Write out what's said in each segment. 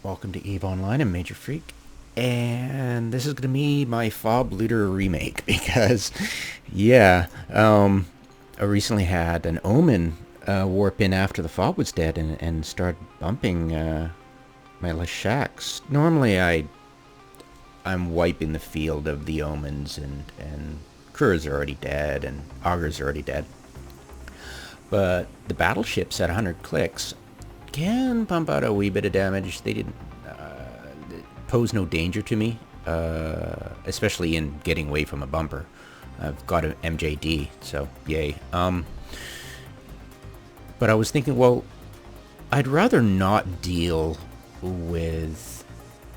Welcome to EVE Online. I'm Major Freak, and this is going to be my FOB Looter remake because, yeah, I recently had an Omen warp in after the FOB was dead and start bumping my Lashaks. Normally I'm wiping the field of the Omens and Krurs are already dead and Augurs are already dead. But the battleships at 100 clicks can pump out a wee bit of damage. They didn't pose no danger to me, especially in getting away from a bumper. I've got an MJD, so yay. But I was thinking, well, I'd rather not deal with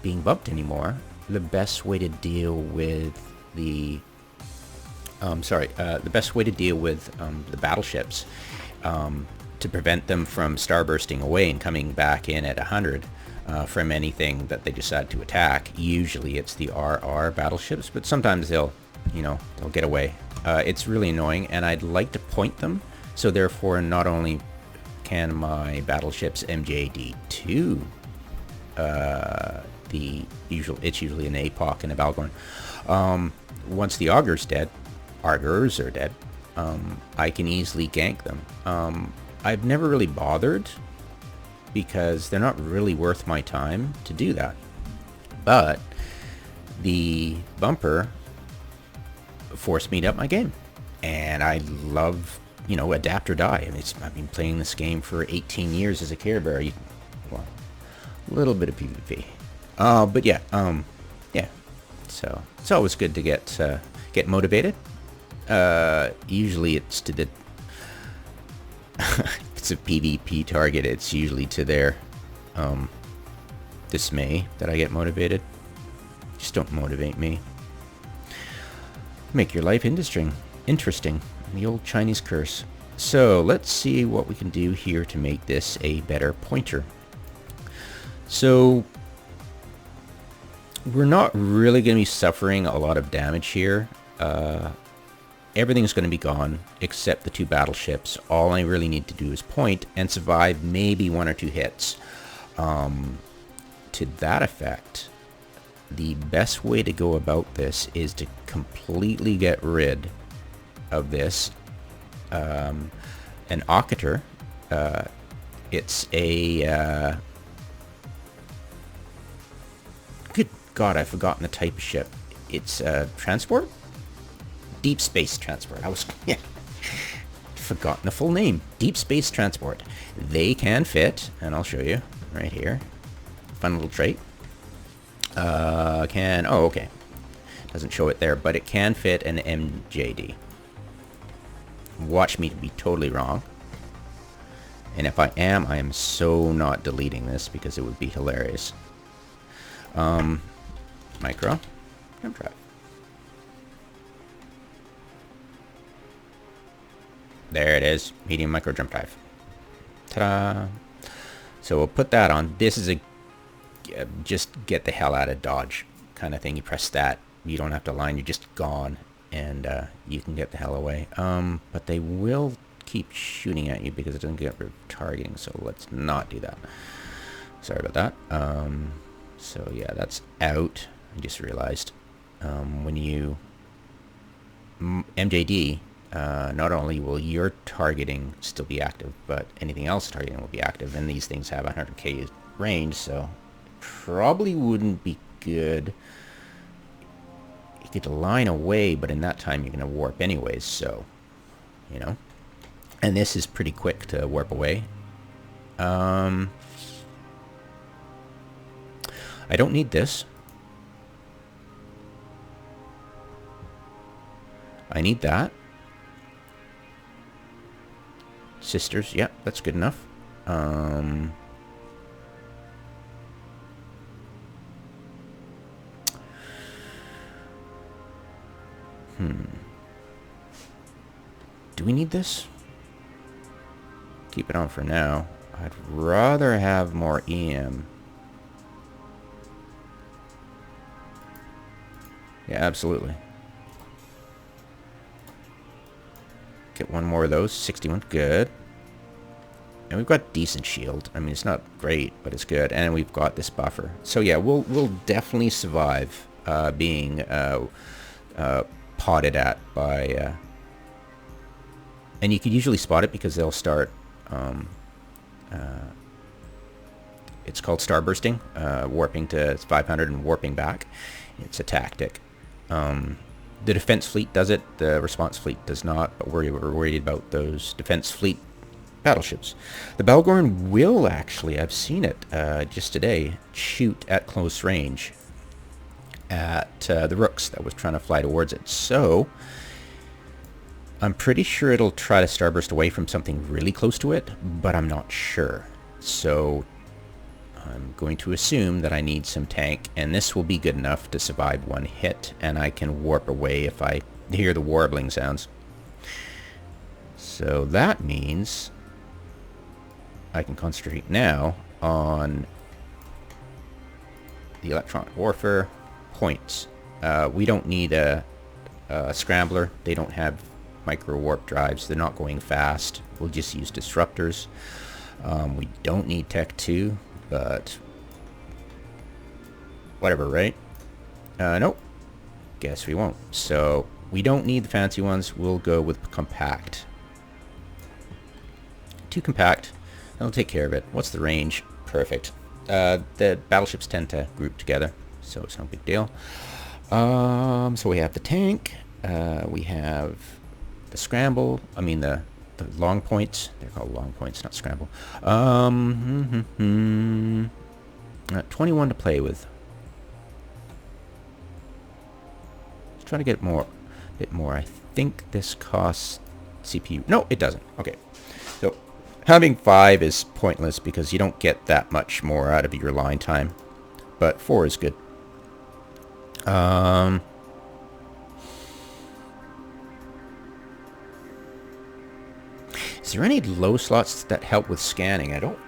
being bumped anymore. The best way to deal with the the best way to deal with the battleships to prevent them from starbursting away and coming back in at 100 from anything that they decide to attack. Usually it's the RR battleships, but sometimes they'll get away. It's really annoying, and I'd like to point them, so therefore not only can my battleships MJD2 it's usually an APOC and a Valgorn. Once the Augurs are dead, I can easily gank them. I've never really bothered because they're not really worth my time to do that. But the bumper forced me to up my game, and I love, adapt or die. I've been playing this game for 18 years as a Care Bear. Well, a little bit of PvP. But yeah, yeah. So it's always good to get motivated. Usually it's to the if it's a PvP target, it's usually to their dismay that I get motivated. Just don't motivate me. Make your life interesting. The old Chinese curse. So let's see what we can do here to make this a better pointer. So we're not really going to be suffering a lot of damage here. Everything's going to be gone except the two battleships. All I really need to do is point and survive maybe one or two hits. To that effect, the best way to go about this is to completely get rid of this. An Occator, it's a... good God, I've forgotten the type of ship. It's a transport? Deep space transport. Forgotten the full name. Deep space transport. They can fit, and I'll show you right here. Fun little trait. Okay. Doesn't show it there, but it can fit an MJD. Watch me to be totally wrong. And if I am so not deleting this because it would be hilarious. Micro. Jump drive. There it is. Medium micro jump drive. Ta-da! So we'll put that on. This is a just get the hell out of Dodge kind of thing. You press that. You don't have to align. You're just gone. And you can get the hell away. But they will keep shooting at you because it doesn't get rid of targeting. So let's not do that. Sorry about that. So yeah, that's out. I just realized. When you... MJD... not only will your targeting still be active, but anything else targeting will be active, and these things have 100k range, so probably wouldn't be good. You get a line away, but in that time you're going to warp anyways, so, and this is pretty quick to warp away. I don't need this. I need that. Sisters, yeah, that's good enough. Do we need this? Keep it on for now. I'd rather have more EM. Yeah, absolutely. Get one more of those. 61, good. And we've got decent shield. I mean, it's not great, but it's good. And we've got this buffer. So yeah, we'll definitely survive being potted at by... and you can usually spot it because they'll start... it's called starbursting, warping to 500 and warping back. It's a tactic. The defense fleet does it. The response fleet does not, but we're worried about those defense fleet battleships. The Balgorn will actually, I've seen it just today, shoot at close range at the Rooks that was trying to fly towards it. So I'm pretty sure it'll try to starburst away from something really close to it, but I'm not sure. So I'm going to assume that I need some tank, and this will be good enough to survive one hit, and I can warp away if I hear the warbling sounds. So that means I can concentrate now on the electronic warfare points. We don't need a scrambler. They don't have micro warp drives. They're not going fast. We'll just use disruptors. We don't need Tech 2, but whatever, right? Nope. Guess we won't. So we don't need the fancy ones. We'll go with compact. Too compact. That'll take care of it. What's the range? Perfect. The battleships tend to group together, so it's no big deal. So we have the tank. We have the scramble. I mean the long points. They're called long points, not scramble. 21 to play with. Let's try to get a bit more. I think this costs CPU. No, it doesn't. Okay. So having 5 is pointless because you don't get that much more out of your line time. But 4 is good. Is there any low slots that help with scanning? I don't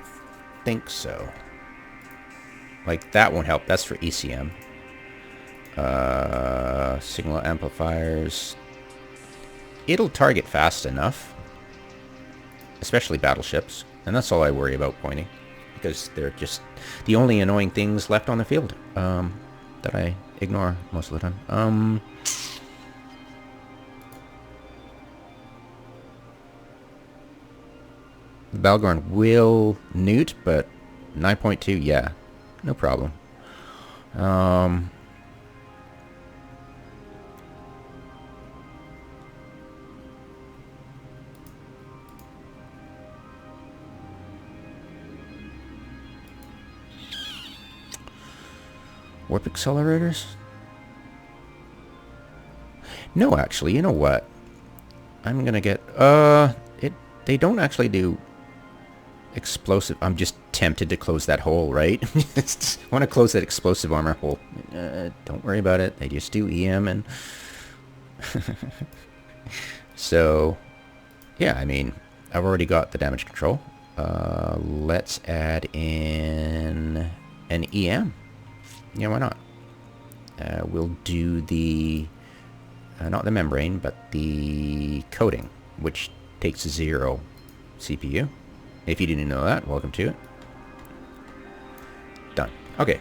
think so. Like, that won't help. That's for ECM. Signal amplifiers. It'll target fast enough. Especially battleships. And that's all I worry about pointing. Because they're just the only annoying things left on the field. That I ignore most of the time. The Balgorn will newt, but 9.2, yeah. No problem. Warp accelerators? No, actually, you know what? I'm gonna get, they don't actually do explosive. I'm just tempted to close that hole, right? I want to close that explosive armor hole. Don't worry about it. They just do EM and... So, yeah, I mean, I've already got the damage control. Let's add in an EM. Yeah, why not? We'll do the... not the membrane, but the coating, which takes 0 CPU. If you didn't know that, welcome to it. Done. Okay.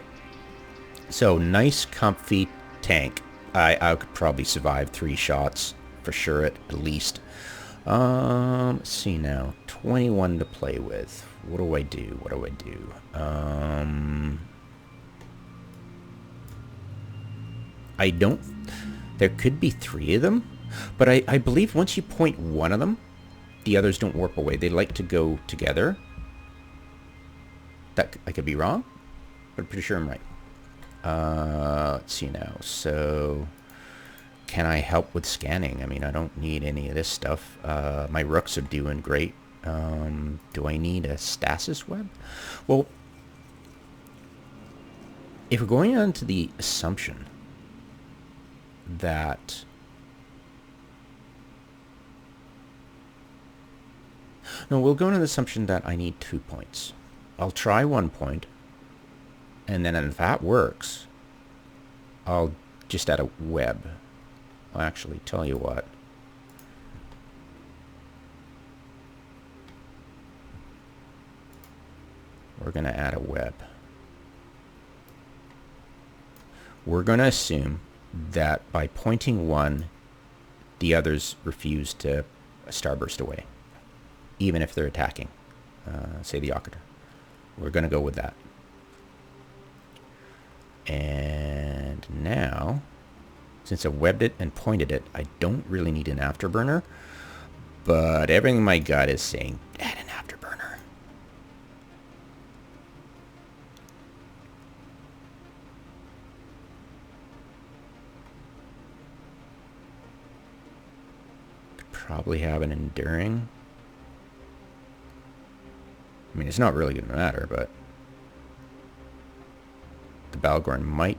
So, nice, comfy tank. I could probably survive 3 shots, for sure, at least. Let's see now. 21 to play with. What do I do? What do I do? I don't... There could be 3 of them, but I believe once you point one of them, the others don't warp away. They like to go together. That I could be wrong, but I'm pretty sure I'm right. Let's see now. So, can I help with scanning? I mean, I don't need any of this stuff. My Rooks are doing great. Do I need a stasis web? Well, if we're going on to the assumption that... No, we'll go on the assumption that I need 2 points. I'll try 1 point, and then if that works, I'll just add a web. I'll actually tell you what. we're going to add a web. We're going to assume that by pointing one, the others refuse to starburst away, even if they're attacking, say the Occator. We're going to go with that. And now, since I webbed it and pointed it, I don't really need an Afterburner, but everything in my gut is saying, add an Afterburner. Could probably have an Enduring. I mean, it's not really going to matter, but the Balgorn might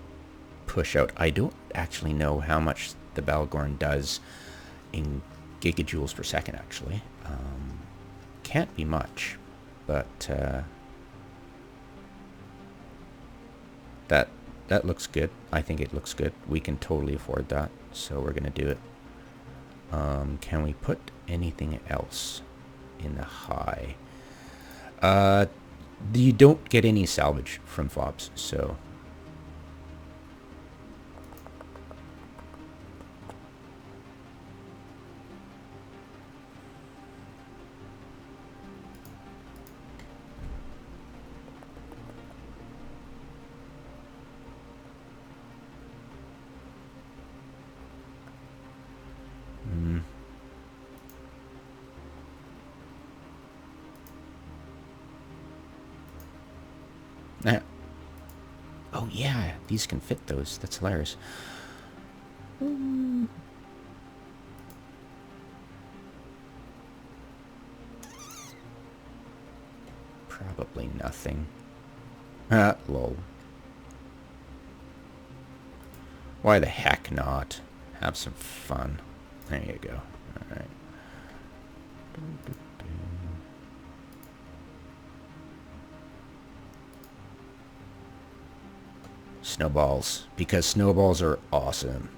push out. I don't actually know how much the Balgorn does in gigajoules per second, actually. Can't be much, but that looks good. I think it looks good. We can totally afford that, so we're going to do it. Can we put anything else in the high? You don't get any salvage from FOBs, so oh yeah, these can fit those. That's hilarious. Probably nothing. Lol. Why the heck not? Have some fun. There you go. Alright. Snowballs, because snowballs are awesome.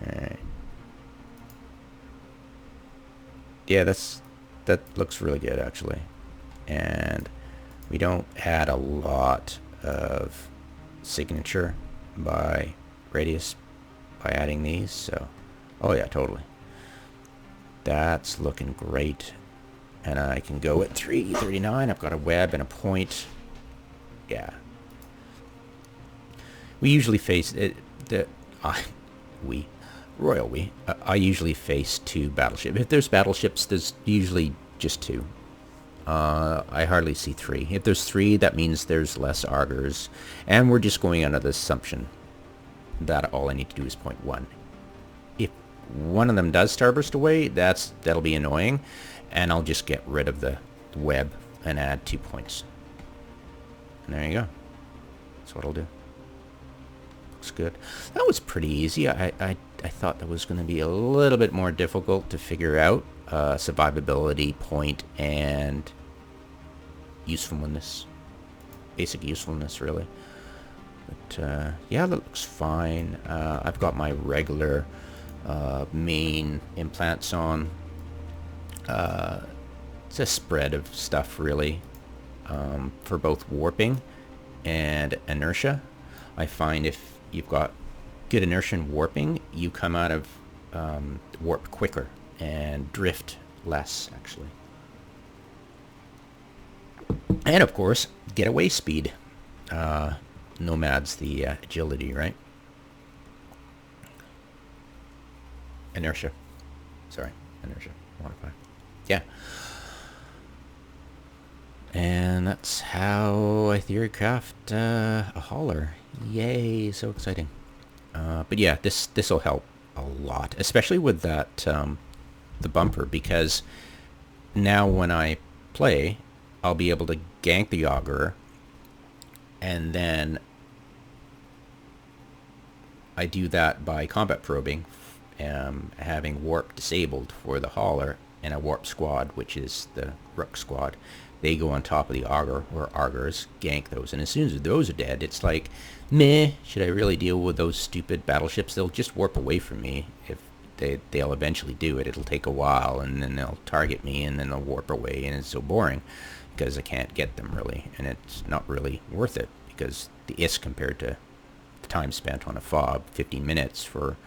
Alright. Yeah, that looks really good actually. And we don't add a lot of signature by radius by adding these, so oh yeah, totally. That's looking great. And I can go at 339. I've got a web and a point. Yeah. We usually face it. I usually face 2 battleships. If there's battleships, there's usually just 2. I hardly see 3. If there's 3, that means there's less augers, and we're just going under the assumption that all I need to do is point 1. If one of them does starburst away, that'll be annoying. And I'll just get rid of the web and add 2 points. And there you go. That's what I'll do. Looks good. That was pretty easy. I thought that was going to be a little bit more difficult to figure out. Survivability, point, and usefulness. Basic usefulness, really. But, yeah, that looks fine. I've got my regular main implants on. It's a spread of stuff really for both warping and inertia. I find if you've got good inertia and warping, you come out of warp quicker and drift less actually. And of course, getaway speed. Nomad's the agility, right? Inertia. Sorry, inertia. Modify. Yeah. And that's how I Theorycraft a hauler. Yay, so exciting. But yeah, this will help a lot, especially with that the bumper, because now when I play, I'll be able to gank the auger, and then I do that by combat probing, having warp disabled for the hauler, and a warp squad, which is the Rook squad. They go on top of the auger, or augers, gank those, and as soon as those are dead, it's like, meh, should I really deal with those stupid battleships? They'll just warp away from me if they'll eventually do it. It'll take a while, and then they'll target me, and then they'll warp away, and it's so boring because I can't get them really, and it's not really worth it because the ISK compared to the time spent on a FOB, 15 minutes for,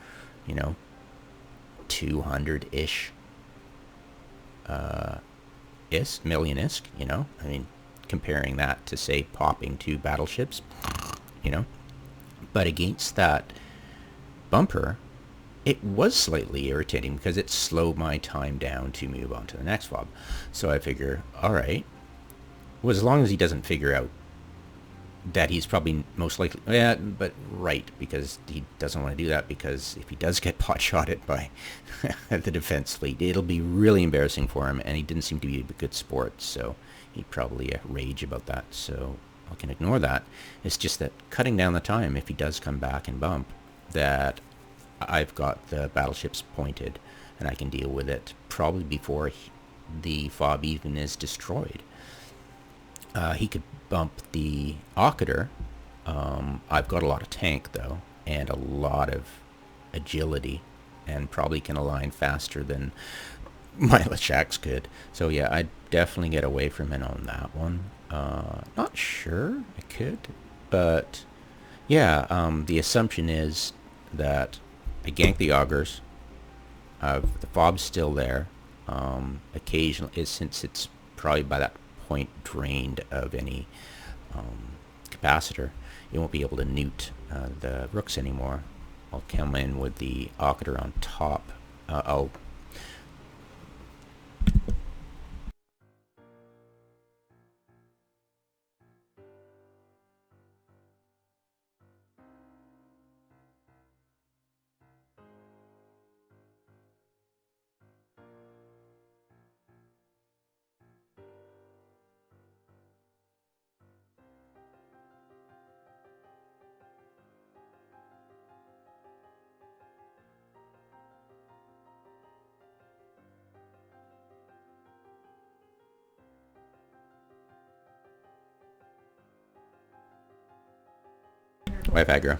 200-ish million ISK, I mean, comparing that to, say, popping 2 battleships, But against that bumper, it was slightly irritating because it slowed my time down to move on to the next FOB. So I figure, all right, well, as long as he doesn't figure out that he's probably most likely, right, because he doesn't want to do that, because if he does get pot-shotted by the defense fleet, it'll be really embarrassing for him, and he didn't seem to be a good sport, so he'd probably rage about that, so I can ignore that. It's just that cutting down the time, if he does come back and bump, that I've got the battleships pointed, and I can deal with it probably before the FOB even is destroyed. He could bump the Occator. I've got a lot of tank, though, and a lot of agility, and probably can align faster than my Lachaks could. So yeah, I'd definitely get away from it on that one. Not sure I could, but yeah, the assumption is that I gank the augers. The FOB's still there. Occasionally, since it's probably by that point drained of any capacitor, it won't be able to newt the rooks anymore. I'll come in with the Occator on top. I'll Wife aggro.